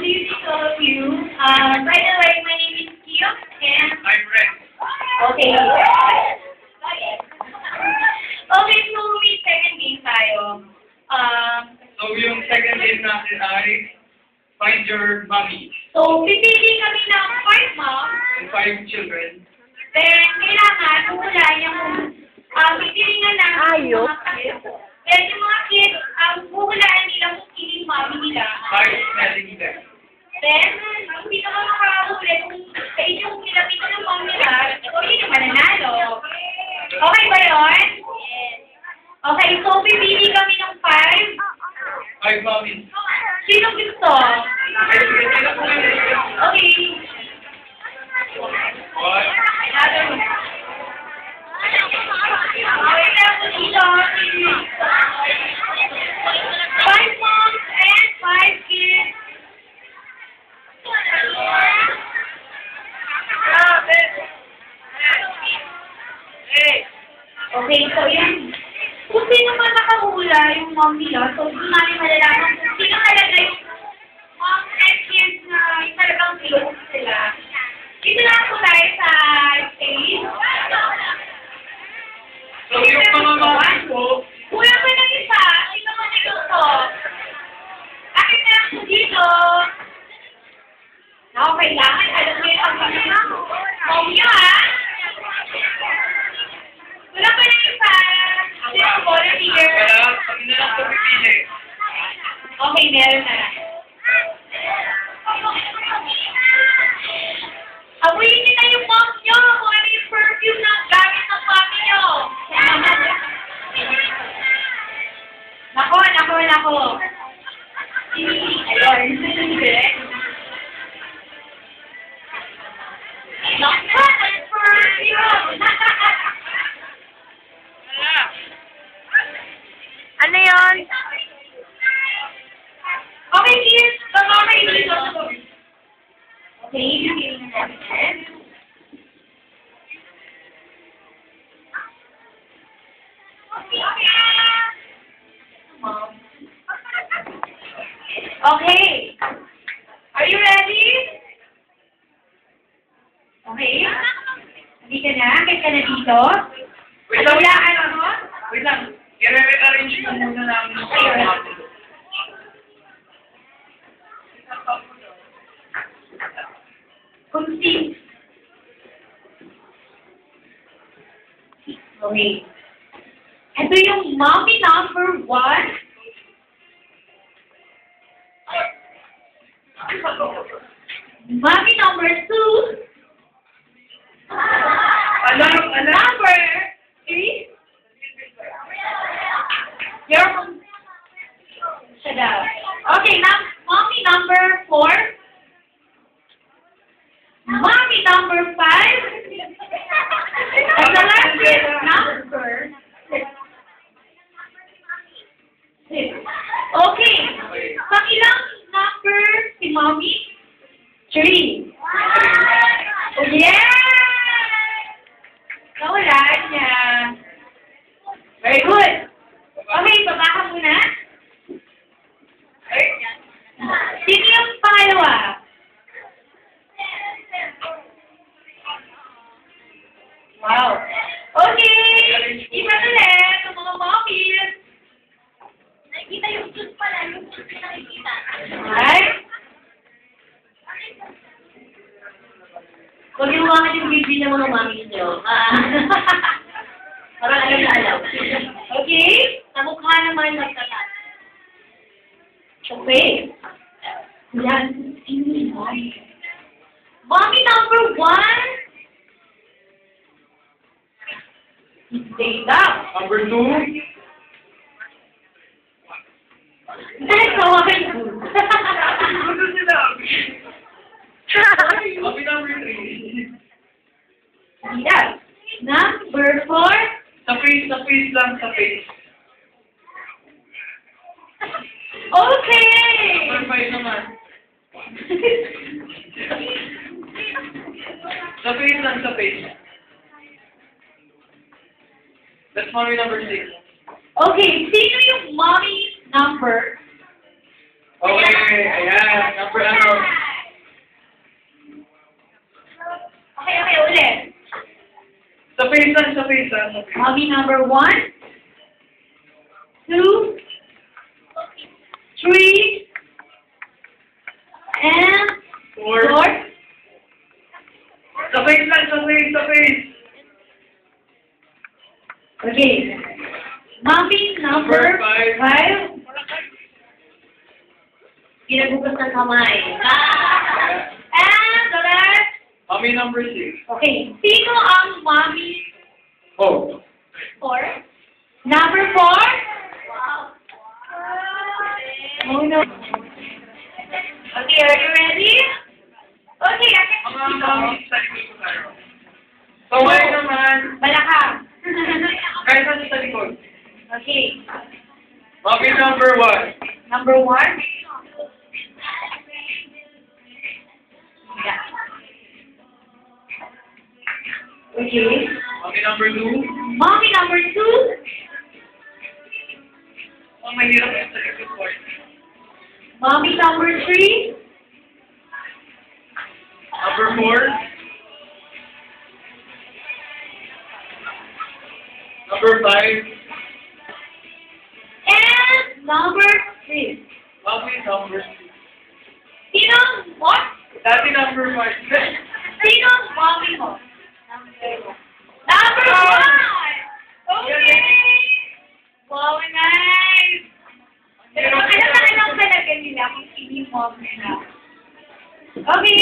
good evening to all of you. By the way, my name is Kyo, and I'm Rex. okay. Okay, so may second game tayo. So yung second game natin ay Find Your Mommy So pipili kami ng 5 moms, and 5 children. then kailangan huhulaan yung pipili nga namin yung mga kids. Then yung mga kids, huhulaan nila kung sino yung mommy nila. By smelling them. Then, kung hindi naman makakahuli, kung sa inyong nilapitan ng mom nila, so yun yung mananalo. Okay ba yun? Okay, so pipili kami ng 5. 5 mommies. Sino gusto? Okay. What? Okay, tapos dito. 5 moms and 5 kids. Okay, so yun. Kung sino man nakahula yung mom nila, so doon namin malalaman kung sino talaga yung mom and kids na yung talagang close sila. Dito lang po tayo sa stage. So yung mga mommies po, Kulang pa ng isa. Sino man na gusto? Akin na lang po dito. Ako, kailangan. Alam mo yung pagkakas. Mom nyo, ha? Kulang pa ng isa. Sino ang volunteer? kami na lang ito pipili. Okay, meron na. Abuyin niyo na yung mom nyo kung ano yung perfume na gamit ng mami nyo. Nako. Ayun. Nako, may perfume. Ano yun? Okay, kids. Okay, dito. Okay, bigyan na natin. Okay. Are you ready? Okay. Hindi ka na? Kahit ka na dito? Wait lang, Hulaan mo? wait lang. I-re-arrange ko muna namin yung mga Kung si... Okay. Ito yung mommy number 1. Mommy number 2. Number 3. Shut up. Okay, mommy number 4. Mommy number 5. And the last is number 6. Okay. Pakilang number si mommy? 3. Oh, yeah! Nawala niya. Very good. Okay, baba ka muna. Sino yung pangalawa? Wow. Okay. Iba ulit ang mga mommies. Nakikita yung juice pala. Yung juice nakikita. Right? Huwag yung mga yung bibig ng mga mommies nyo. Parang alam na alam. Okay? Namukha naman magkakat. Okay. Yan. Sino yung mommy? Mommy number 1. Data. Number 2. That's all I do. Ano sila? Mommy number 3. Yes. Number 4. Sa face lang, sa face. Okay. Number 5 naman. Sa face lang, sa face. That's mommy number 6. Okay, sino yung mommy number? Okay, ayan. Number ano? face lang, sa face lang. Mommy number 1, 2, 3, and 4. 4. Sa face lang, sa face, sa face. Okay. Mommy number Number 5. 5. Pinagugas ng kamay. And the last. Mommy number 6. Okay. Sino ang mommy Oh. 4? Number 4? Wow. Oh no. Okay, are you ready? Okay, I can Mga mommy, sa likod ko tayo. So, ngayon naman, Malakang. kahit saan sa likod. Okay. Mommy number 1. Number 1? Yeah. Okay. Mommy number 2. Mommy number 2? Oh, mahirap yung sa likod ko. Mommy number 3? Number 4. Number 5. And number 6. Mommy number 6. Sino what? Daddy number 5. Sino ang mommy mo? Number 1! Okay! Wow, nice! Pero alam talaga nila kung sino yung mom nila. Okay,